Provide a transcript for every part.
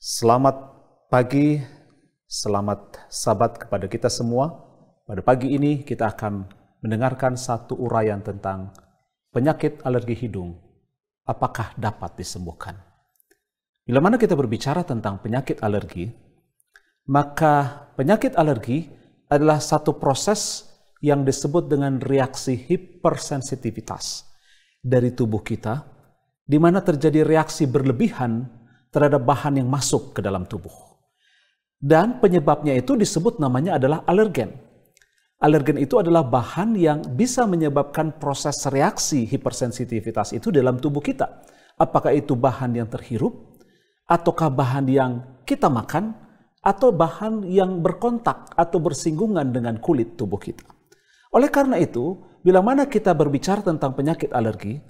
Selamat pagi, selamat sabat kepada kita semua. Pada pagi ini kita akan mendengarkan satu uraian tentang penyakit alergi hidung. Apakah dapat disembuhkan? Bila mana kita berbicara tentang penyakit alergi, maka penyakit alergi adalah satu proses yang disebut dengan reaksi hipersensitivitas dari tubuh kita, di mana terjadi reaksi berlebihan terhadap bahan yang masuk ke dalam tubuh. Dan penyebabnya itu disebut namanya adalah alergen. Alergen itu adalah bahan yang bisa menyebabkan proses reaksi hipersensitivitas itu dalam tubuh kita. Apakah itu bahan yang terhirup, ataukah bahan yang kita makan, atau bahan yang berkontak atau bersinggungan dengan kulit tubuh kita. Oleh karena itu, bila mana kita berbicara tentang penyakit alergi,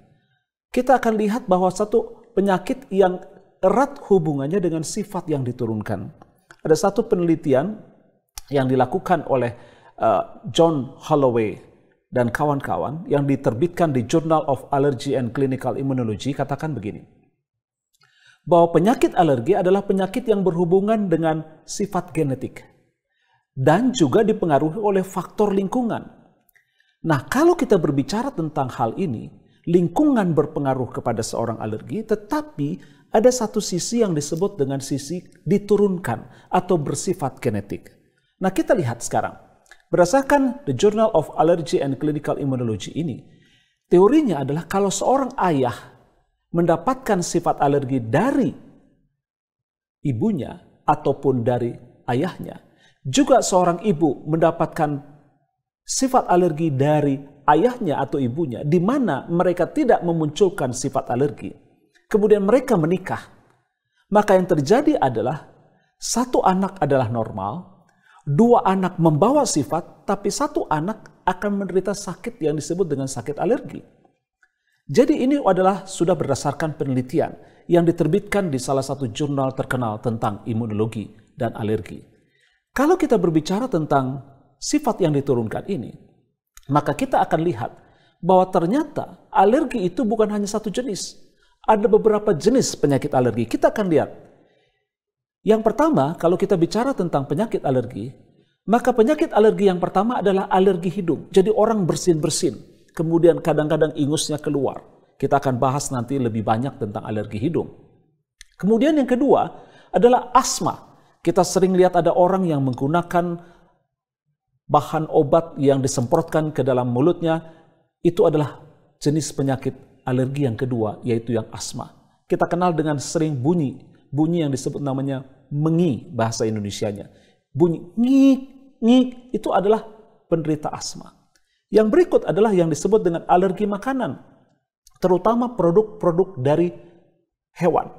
kita akan lihat bahwa satu penyakit yang erat hubungannya dengan sifat yang diturunkan. Ada satu penelitian yang dilakukan oleh John Holloway dan kawan-kawan yang diterbitkan di Journal of Allergy and Clinical Immunology, katakan begini, bahwa penyakit alergi adalah penyakit yang berhubungan dengan sifat genetik dan juga dipengaruhi oleh faktor lingkungan. Nah, kalau kita berbicara tentang hal ini, lingkungan berpengaruh kepada seorang alergi, tetapi ada satu sisi yang disebut dengan sisi diturunkan atau bersifat genetik. Nah, kita lihat sekarang. Berdasarkan The Journal of Allergy and Clinical Immunology ini, teorinya adalah kalau seorang ayah mendapatkan sifat alergi dari ibunya ataupun dari ayahnya, juga seorang ibu mendapatkan sifat alergi dari ayahnya atau ibunya, di mana mereka tidak memunculkan sifat alergi, kemudian mereka menikah, maka yang terjadi adalah satu anak adalah normal, dua anak membawa sifat, tapi satu anak akan menderita sakit yang disebut dengan sakit alergi. Jadi ini adalah sudah berdasarkan penelitian yang diterbitkan di salah satu jurnal terkenal tentang imunologi dan alergi. Kalau kita berbicara tentang sifat yang diturunkan ini, maka kita akan lihat bahwa ternyata alergi itu bukan hanya satu jenis. Ada beberapa jenis penyakit alergi. Kita akan lihat. Yang pertama, kalau kita bicara tentang penyakit alergi, maka penyakit alergi yang pertama adalah alergi hidung. Jadi orang bersin-bersin, kemudian kadang-kadang ingusnya keluar. Kita akan bahas nanti lebih banyak tentang alergi hidung. Kemudian yang kedua adalah asma. Kita sering lihat ada orang yang menggunakan bahan obat yang disemprotkan ke dalam mulutnya. Itu adalah jenis penyakit alergi yang kedua, yaitu yang asma. Kita kenal dengan sering bunyi yang disebut namanya mengi bahasa Indonesianya. Bunyi ngik, ngik, itu adalah penderita asma. Yang berikut adalah yang disebut dengan alergi makanan, terutama produk-produk dari hewan.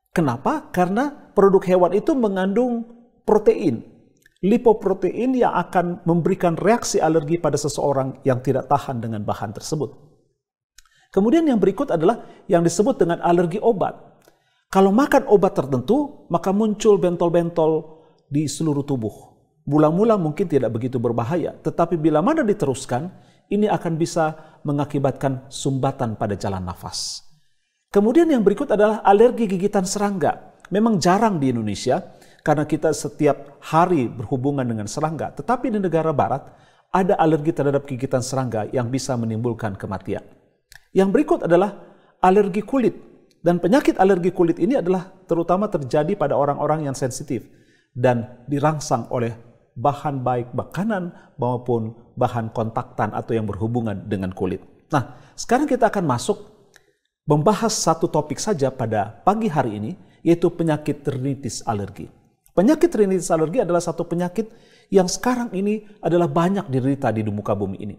Kenapa? Karena produk hewan itu mengandung protein, lipoprotein yang akan memberikan reaksi alergi pada seseorang yang tidak tahan dengan bahan tersebut. Kemudian yang berikut adalah yang disebut dengan alergi obat. Kalau makan obat tertentu, maka muncul bentol-bentol di seluruh tubuh. Mula-mula mungkin tidak begitu berbahaya, tetapi bila mana diteruskan, ini akan bisa mengakibatkan sumbatan pada jalan nafas. Kemudian yang berikut adalah alergi gigitan serangga. Memang jarang di Indonesia, karena kita setiap hari berhubungan dengan serangga. Tetapi di negara barat, ada alergi terhadap gigitan serangga yang bisa menimbulkan kematian. Yang berikut adalah alergi kulit. Dan penyakit alergi kulit ini adalah terutama terjadi pada orang-orang yang sensitif dan dirangsang oleh bahan baik makanan maupun bahan kontaktan atau yang berhubungan dengan kulit. Nah, sekarang kita akan masuk membahas satu topik saja pada pagi hari ini, yaitu penyakit rinitis alergi. Penyakit rinitis alergi adalah satu penyakit yang sekarang ini adalah banyak diderita di muka bumi ini.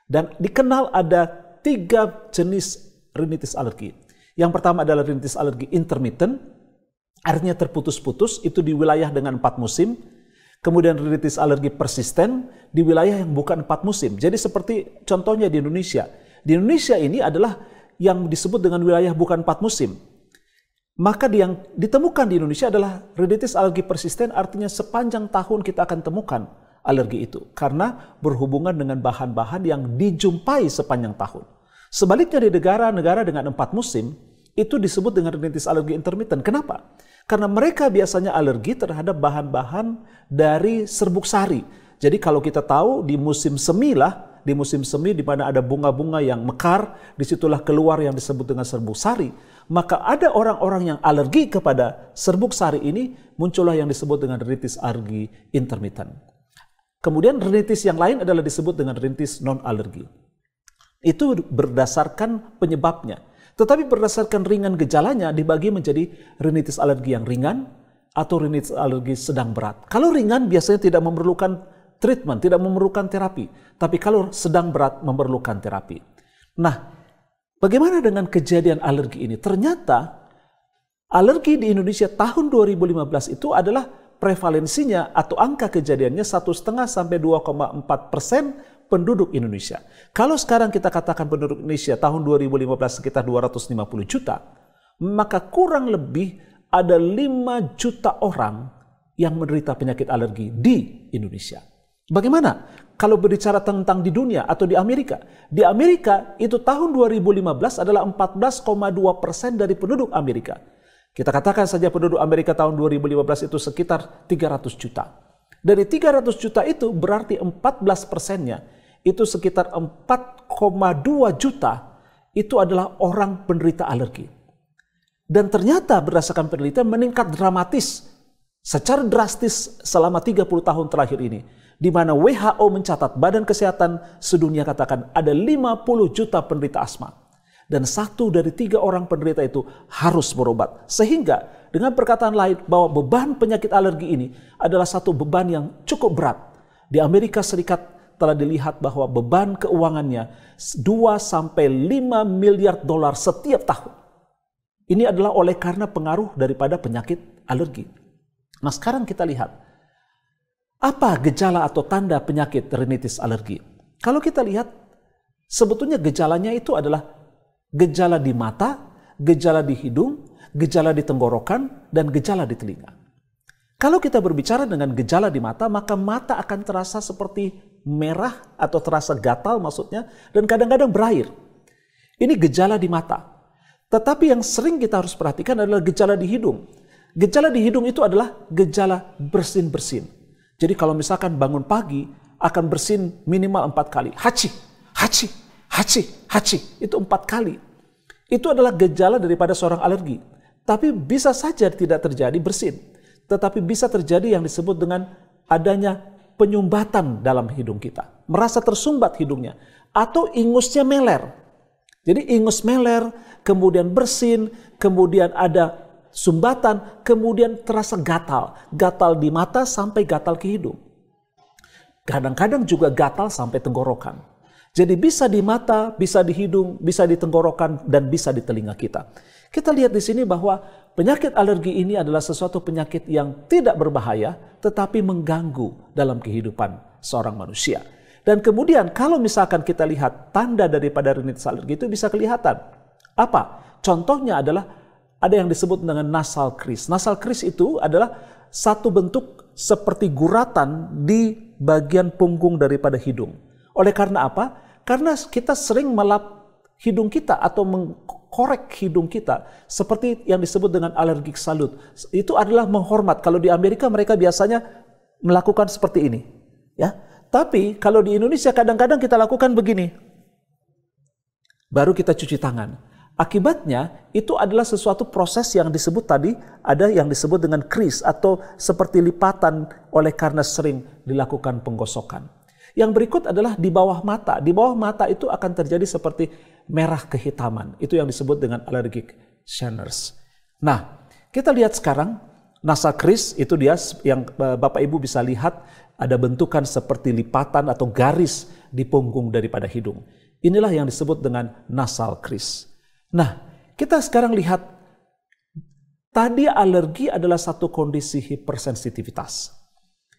Dan dikenal ada 3 jenis rinitis alergi. Yang pertama adalah rinitis alergi intermittent, artinya terputus-putus, itu di wilayah dengan 4 musim. Kemudian rinitis alergi persisten di wilayah yang bukan 4 musim. Jadi seperti contohnya di Indonesia. Di Indonesia ini adalah yang disebut dengan wilayah bukan 4 musim. Maka yang ditemukan di Indonesia adalah rinitis alergi persisten, artinya sepanjang tahun kita akan temukan alergi itu. Karena berhubungan dengan bahan-bahan yang dijumpai sepanjang tahun. Sebaliknya di negara-negara dengan 4 musim, itu disebut dengan rinitis alergi intermittent. Kenapa? Karena mereka biasanya alergi terhadap bahan-bahan dari serbuk sari. Jadi kalau kita tahu di musim semi lah, di musim semi di mana ada bunga-bunga yang mekar, disitulah keluar yang disebut dengan serbuk sari. Maka ada orang-orang yang alergi kepada serbuk sari ini, muncullah yang disebut dengan rinitis alergi intermittent. Kemudian rinitis yang lain adalah disebut dengan rinitis non-alergi. Itu berdasarkan penyebabnya. Tetapi berdasarkan ringan gejalanya dibagi menjadi rinitis alergi yang ringan atau rinitis alergi sedang berat. Kalau ringan biasanya tidak memerlukan treatment, tidak memerlukan terapi. Tapi kalau sedang berat memerlukan terapi. Nah, bagaimana dengan kejadian alergi ini? Ternyata alergi di Indonesia tahun 2015 itu adalah prevalensinya atau angka kejadiannya 1,5 sampai 2,4% penduduk Indonesia. Kalau sekarang kita katakan penduduk Indonesia tahun 2015 sekitar 250 juta, maka kurang lebih ada 5 juta orang yang menderita penyakit alergi di Indonesia. Bagaimana kalau berbicara tentang di dunia atau di Amerika? Di Amerika itu tahun 2015 adalah 14,2% dari penduduk Amerika. Kita katakan saja penduduk Amerika tahun 2015 itu sekitar 300 juta. Dari 300 juta itu berarti 14%-nya itu sekitar 4,2 juta itu adalah orang penderita alergi. Dan ternyata berdasarkan penelitian meningkat dramatis secara drastis selama 30 tahun terakhir ini. Di mana WHO mencatat, Badan Kesehatan Sedunia katakan ada 50 juta penderita asma. Dan 1 dari 3 orang penderita itu harus berobat. Sehingga dengan perkataan lain bahwa beban penyakit alergi ini adalah satu beban yang cukup berat. Di Amerika Serikat telah dilihat bahwa beban keuangannya 2 sampai 5 miliar dolar setiap tahun. Ini adalah oleh karena pengaruh daripada penyakit alergi. Nah, sekarang kita lihat apa gejala atau tanda penyakit rinitis alergi. Kalau kita lihat sebetulnya gejalanya itu adalah gejala di mata, gejala di hidung, gejala di tenggorokan, dan gejala di telinga. Kalau kita berbicara dengan gejala di mata, maka mata akan terasa seperti merah atau terasa gatal maksudnya, dan kadang-kadang berair. Ini gejala di mata. Tetapi yang sering kita harus perhatikan adalah gejala di hidung. Gejala di hidung itu adalah gejala bersin-bersin. Jadi kalau misalkan bangun pagi akan bersin minimal 4 kali. Haci, haci, haci, haci. Itu 4 kali. Itu adalah gejala daripada seorang alergi. Tapi bisa saja tidak terjadi bersin. Tetapi bisa terjadi yang disebut dengan adanya penyumbatan dalam hidung kita. Merasa tersumbat hidungnya. Atau ingusnya meler. Jadi ingus meler, kemudian bersin, kemudian ada sumbatan, kemudian terasa gatal. Gatal di mata sampai gatal ke hidung. Kadang-kadang juga gatal sampai tenggorokan. Jadi bisa di mata, bisa di hidung, bisa di tenggorokan, dan bisa di telinga kita. Kita lihat di sini bahwa penyakit alergi ini adalah sesuatu penyakit yang tidak berbahaya, tetapi mengganggu dalam kehidupan seorang manusia. Dan kemudian kalau misalkan kita lihat tanda daripada rinitis alergi itu bisa kelihatan. Apa? Contohnya adalah ada yang disebut dengan nasal crease. Nasal crease itu adalah satu bentuk seperti guratan di bagian punggung daripada hidung. Oleh karena apa? Karena kita sering melap hidung kita atau mengkorek hidung kita seperti yang disebut dengan allergic salute. Itu adalah menghormat. Kalau di Amerika mereka biasanya melakukan seperti ini, ya. Tapi kalau di Indonesia kadang-kadang kita lakukan begini. Baru kita cuci tangan. Akibatnya itu adalah sesuatu proses yang disebut tadi, ada yang disebut dengan crease atau seperti lipatan oleh karena sering dilakukan penggosokan. Yang berikut adalah di bawah mata. Di bawah mata itu akan terjadi seperti merah kehitaman. Itu yang disebut dengan allergic shyness. Nah, kita lihat sekarang nasal crease itu dia yang Bapak Ibu bisa lihat ada bentukan seperti lipatan atau garis di punggung daripada hidung. Inilah yang disebut dengan nasal crease. Nah, kita sekarang lihat tadi alergi adalah satu kondisi hipersensitivitas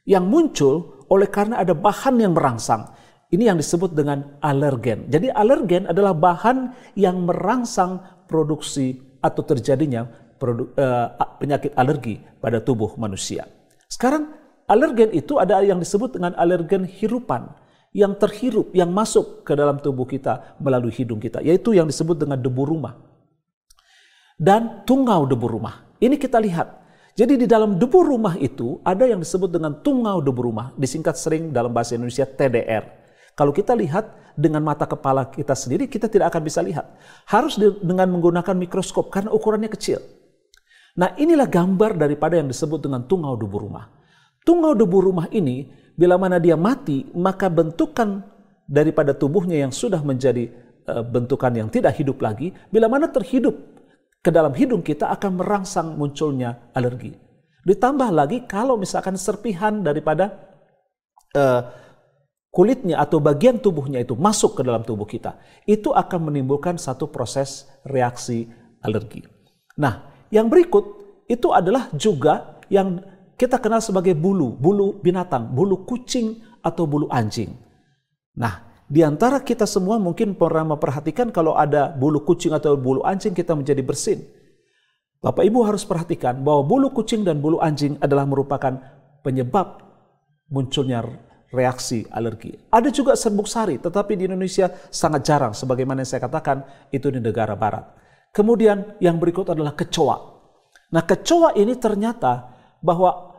yang muncul oleh karena ada bahan yang merangsang. Ini yang disebut dengan alergen. Jadi alergen adalah bahan yang merangsang produksi atau terjadinya penyakit alergi pada tubuh manusia. Sekarang alergen itu ada yang disebut dengan alergen hirupan. Yang terhirup, yang masuk ke dalam tubuh kita melalui hidung kita. Yaitu yang disebut dengan debu rumah. Dan tungau debu rumah. Ini kita lihat. Jadi di dalam debu rumah itu ada yang disebut dengan tungau debu rumah, disingkat sering dalam bahasa Indonesia TDR. Kalau kita lihat dengan mata kepala kita sendiri, kita tidak akan bisa lihat. Harus dengan menggunakan mikroskop karena ukurannya kecil. Nah, inilah gambar daripada yang disebut dengan tungau debu rumah. Tungau debu rumah ini, bila mana dia mati, maka bentukan daripada tubuhnya yang sudah menjadi bentukan yang tidak hidup lagi, bila mana terhidup ke dalam hidung kita akan merangsang munculnya alergi. Ditambah lagi kalau misalkan serpihan daripada kulitnya atau bagian tubuhnya itu masuk ke dalam tubuh kita, itu akan menimbulkan satu proses reaksi alergi. Nah, yang berikut itu adalah juga yang kita kenal sebagai bulu binatang, bulu kucing atau bulu anjing. Nah, di antara kita semua mungkin pernah memperhatikan kalau ada bulu kucing atau bulu anjing kita menjadi bersin. Bapak Ibu harus perhatikan bahwa bulu kucing dan bulu anjing adalah merupakan penyebab munculnya reaksi alergi. Ada juga serbuk sari, tetapi di Indonesia sangat jarang, sebagaimana yang saya katakan itu di negara barat. Kemudian yang berikut adalah kecoa. Nah, kecoa ini ternyata bahwa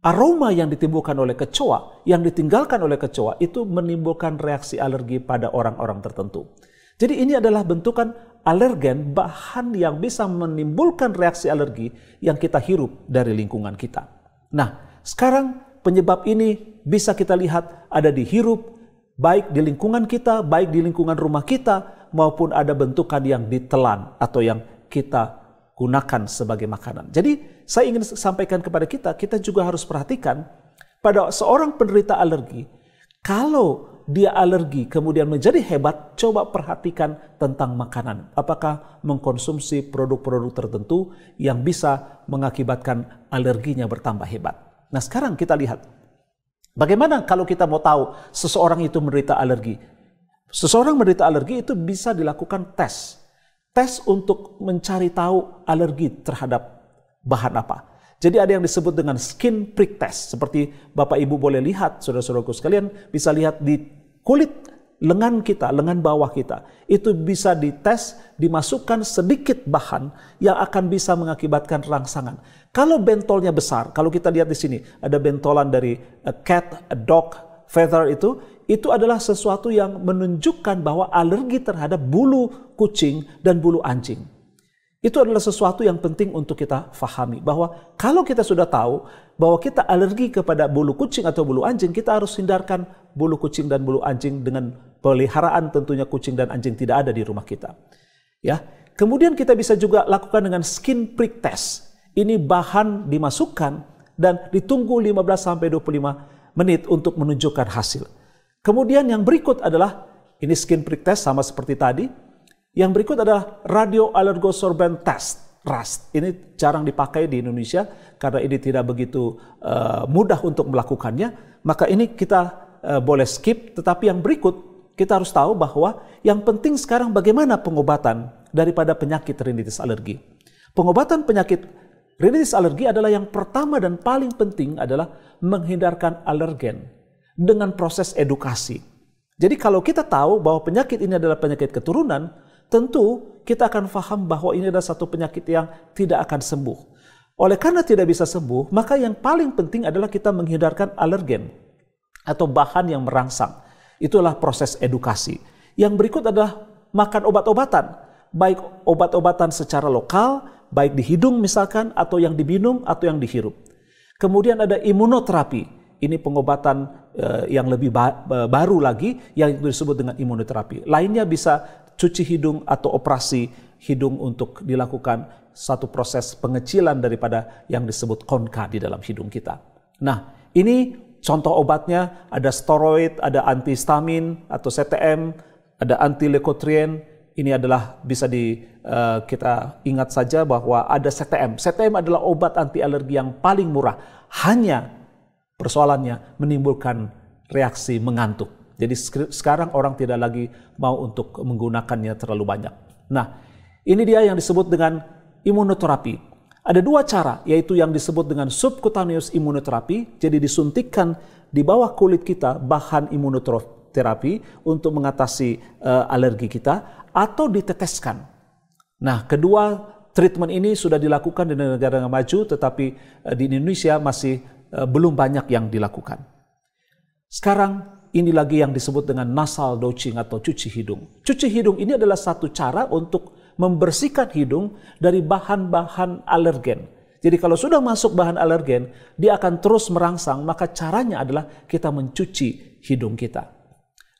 aroma yang ditimbulkan oleh kecoa, yang ditinggalkan oleh kecoa itu menimbulkan reaksi alergi pada orang-orang tertentu. Jadi ini adalah bentukan alergen, bahan yang bisa menimbulkan reaksi alergi yang kita hirup dari lingkungan kita. Nah, sekarang penyebab ini bisa kita lihat ada di hirup, baik di lingkungan kita, baik di lingkungan rumah kita, maupun ada bentukan yang ditelan atau yang kita gunakan sebagai makanan. Jadi saya ingin sampaikan kepada kita juga harus perhatikan pada seorang penderita alergi, kalau dia alergi kemudian menjadi hebat, coba perhatikan tentang makanan. Apakah mengkonsumsi produk-produk tertentu yang bisa mengakibatkan alerginya bertambah hebat. Nah, sekarang kita lihat bagaimana kalau kita mau tahu seseorang itu menderita alergi. Seseorang menderita alergi itu bisa dilakukan tes. Tes untuk mencari tahu alergi terhadap bahan apa. Jadi ada yang disebut dengan skin prick test. Seperti Bapak Ibu boleh lihat, saudara-saudaraku sekalian, bisa lihat di kulit lengan kita, lengan bawah kita. Itu bisa dites, dimasukkan sedikit bahan yang akan bisa mengakibatkan rangsangan. Kalau bentolnya besar, kalau kita lihat di sini, ada bentolan dari cat, dog, feather itu adalah sesuatu yang menunjukkan bahwa alergi terhadap bulu kucing dan bulu anjing. Itu adalah sesuatu yang penting untuk kita fahami, bahwa kalau kita sudah tahu bahwa kita alergi kepada bulu kucing atau bulu anjing, kita harus hindarkan bulu kucing dan bulu anjing dengan peliharaan, tentunya kucing dan anjing tidak ada di rumah kita. Ya. Kemudian kita bisa juga lakukan dengan skin prick test. Ini bahan dimasukkan dan ditunggu 15-25 menit untuk menunjukkan hasil. Kemudian yang berikut adalah, ini skin prick test sama seperti tadi. Yang berikut adalah radioallergosorbent test, RAS. Ini jarang dipakai di Indonesia karena ini tidak begitu mudah untuk melakukannya. Maka ini kita boleh skip, tetapi yang berikut kita harus tahu bahwa yang penting sekarang bagaimana pengobatan daripada penyakit rinitis alergi. Pengobatan penyakit rinitis alergi adalah yang pertama dan paling penting adalah menghindarkan alergen dengan proses edukasi. Jadi kalau kita tahu bahwa penyakit ini adalah penyakit keturunan, tentu kita akan paham bahwa ini adalah satu penyakit yang tidak akan sembuh. Oleh karena tidak bisa sembuh, maka yang paling penting adalah kita menghindarkan alergen atau bahan yang merangsang. Itulah proses edukasi. Yang berikut adalah makan obat-obatan, baik obat-obatan secara lokal, baik di hidung misalkan, atau yang diminum atau yang dihirup. Kemudian ada imunoterapi. Ini pengobatan yang lebih baru lagi yang disebut dengan imunoterapi. Lainnya bisa cuci hidung atau operasi hidung untuk dilakukan satu proses pengecilan daripada yang disebut konka di dalam hidung kita. Nah, ini contoh obatnya, ada steroid, ada antihistamin atau CTM, ada anti-leukotrien. Ini adalah bisa kita ingat saja bahwa ada CTM. CTM adalah obat anti alergi yang paling murah. Hanya persoalannya menimbulkan reaksi mengantuk. Jadi sekarang orang tidak lagi mau untuk menggunakannya terlalu banyak. Nah, ini dia yang disebut dengan imunoterapi. Ada dua cara, yaitu yang disebut dengan subcutaneous imunoterapi. Jadi disuntikkan di bawah kulit kita bahan imunoterapi untuk mengatasi alergi kita, atau diteteskan. Nah, kedua treatment ini sudah dilakukan di negara-negara maju, tetapi di Indonesia masih belum banyak yang dilakukan. Sekarang ini lagi yang disebut dengan nasal douching atau cuci hidung. Cuci hidung ini adalah satu cara untuk membersihkan hidung dari bahan-bahan alergen. Jadi kalau sudah masuk bahan alergen, dia akan terus merangsang, maka caranya adalah kita mencuci hidung kita.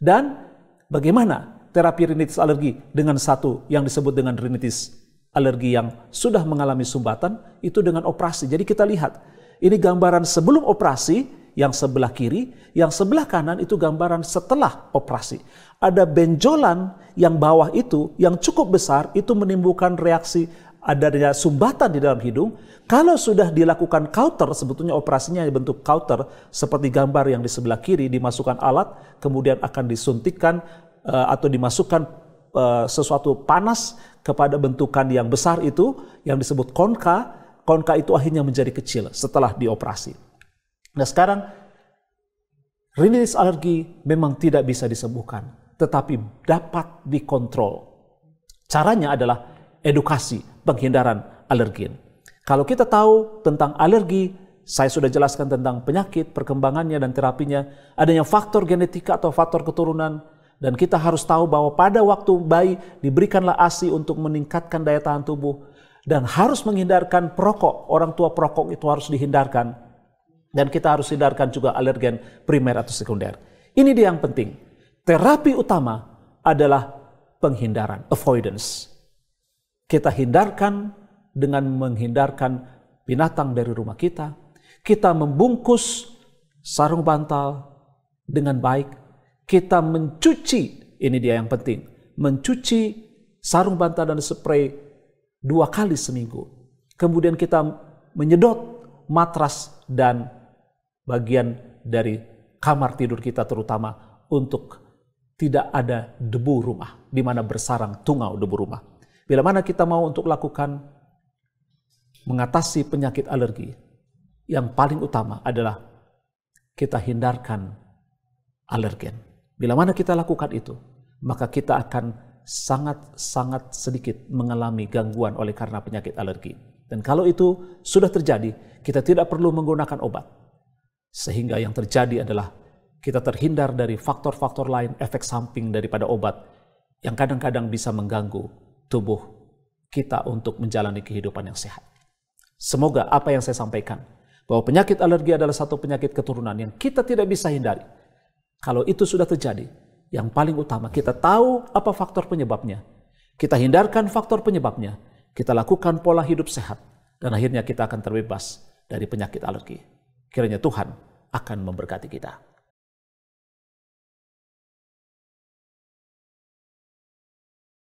Dan bagaimana terapi rinitis alergi dengan satu yang disebut dengan rinitis alergi yang sudah mengalami sumbatan, itu dengan operasi. Jadi kita lihat, ini gambaran sebelum operasi, yang sebelah kiri, yang sebelah kanan itu gambaran setelah operasi. Ada benjolan yang bawah itu, yang cukup besar, itu menimbulkan reaksi adanya sumbatan di dalam hidung. Kalau sudah dilakukan kauter, sebetulnya operasinya bentuk kauter, seperti gambar yang di sebelah kiri, dimasukkan alat, kemudian akan disuntikkan atau dimasukkan sesuatu panas kepada bentukan yang besar itu, yang disebut konka. Konka itu akhirnya menjadi kecil setelah dioperasi. Nah sekarang, rinitis alergi memang tidak bisa disembuhkan, tetapi dapat dikontrol. Caranya adalah edukasi penghindaran alergen. Kalau kita tahu tentang alergi, saya sudah jelaskan tentang penyakit, perkembangannya dan terapinya, adanya faktor genetika atau faktor keturunan, dan kita harus tahu bahwa pada waktu bayi diberikanlah ASI untuk meningkatkan daya tahan tubuh, dan harus menghindarkan perokok. Orang tua perokok itu harus dihindarkan. Dan kita harus hindarkan juga alergen primer atau sekunder. Ini dia yang penting. Terapi utama adalah penghindaran, avoidance. Kita hindarkan dengan menghindarkan binatang dari rumah kita. Kita membungkus sarung bantal dengan baik. Kita mencuci, ini dia yang penting, mencuci sarung bantal dan spray 2 kali seminggu. Kemudian kita menyedot matras dan bagian dari kamar tidur kita, terutama untuk tidak ada debu rumah, di mana bersarang tungau debu rumah. Bila mana kita mau untuk lakukan mengatasi penyakit alergi, yang paling utama adalah kita hindarkan alergen. Bila mana kita lakukan itu, maka kita akan sangat-sangat sedikit mengalami gangguan oleh karena penyakit alergi. Dan kalau itu sudah terjadi, kita tidak perlu menggunakan obat. Sehingga yang terjadi adalah kita terhindar dari faktor-faktor lain, efek samping daripada obat yang kadang-kadang bisa mengganggu tubuh kita untuk menjalani kehidupan yang sehat. Semoga apa yang saya sampaikan, bahwa penyakit alergi adalah satu penyakit keturunan yang kita tidak bisa hindari. Kalau itu sudah terjadi, yang paling utama kita tahu apa faktor penyebabnya. Kita hindarkan faktor penyebabnya, kita lakukan pola hidup sehat, dan akhirnya kita akan terbebas dari penyakit alergi. Kiranya Tuhan akan memberkati kita.